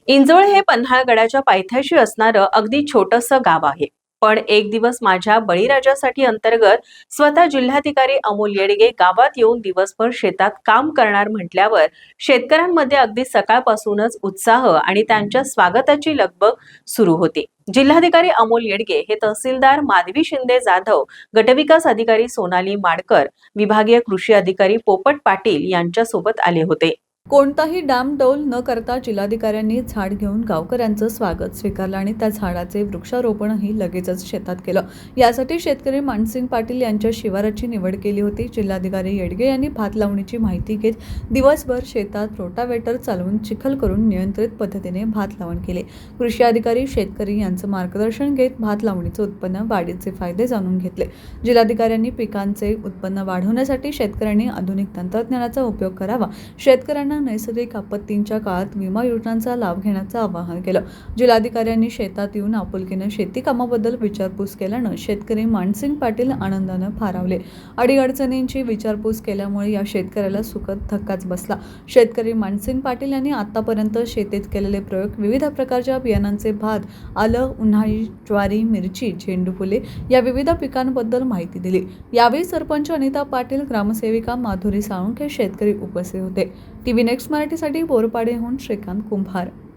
इंजोळ हे पन्हाळगडाच्या पायथ्याशी असणारं अगदी छोटंसं गाव आहे. पण एक दिवस माझ्या बळीराजासाठी अंतर्गत स्वतः जिल्हाधिकारी अमोल येडगे गावात येऊन दिवसभर शेतात काम करणार म्हटल्यावर शेतकऱ्यांमध्ये अगदी सकाळपासूनच उत्साह आणि त्यांच्या स्वागताची लगबग सुरू होती. जिल्हाधिकारी अमोल येडगे हे तहसीलदार माधवी शिंदे जाधव, गटविकास अधिकारी सोनाली माडकर, विभागीय कृषी अधिकारी पोपट पाटील यांच्या सोबत आले होते. कोणताही डामडौल न करता जिल्हाधिकाऱ्यांनी झाड घेऊन गावकऱ्यांचं स्वागत स्वीकारलं आणि त्या झाडाचे वृक्षारोपणही लगेचच शेतात केलं. यासाठी शेतकरी मानसिंग पाटील यांच्या शिवाराची निवड केली होती. जिल्हाधिकारी येडगे यांनी भात लावणीची माहिती घेत दिवसभर शेतात रोटावेटर चालवून चिखल करून नियंत्रित पद्धतीने भात लावण केले. कृषी अधिकारी शेतकरी यांचं मार्गदर्शन घेत भात लावणीचं उत्पन्न वाढीचे फायदे जाणून घेतले. जिल्हाधिकाऱ्यांनी पिकांचे उत्पन्न वाढवण्यासाठी शेतकऱ्यांनी आधुनिक तंत्रज्ञानाचा उपयोग करावा, शेतकऱ्यांना नैसर्गिक आपत्तींच्या काळात विमा योजनांचा लाभ घेण्याचं आवाहन केलं. जिल्हाधिकाऱ्यांनी शेतात येऊन आपुलकीनं शेती कामाबद्दल विचारपूस केल्यानं शेतकरी मानसिंग पाटील आनंदानं भारावले. अडीअडचणींची विचारपूस केल्यामुळे या शेतकऱ्याला सुखद धक्काच बसला. शेतकरी मानसिंग पाटील यांनी आतापर्यंत शेतीत केलेले प्रयोग, विविध प्रकारच्या बियाणांचे भात, आलं, उन्हाळी ज्वारी, मिरची, झेंडू फुले या विविध पिकांबद्दल माहिती दिली. यावेळी सरपंच अनिता पाटील, ग्रामसेविका माधुरी साळुंखे, शेतकरी उपस्थित होते. टीव्ही नेक्स्ट मराठीसाठी बोरपाडेहून श्रीकांत कुंभार.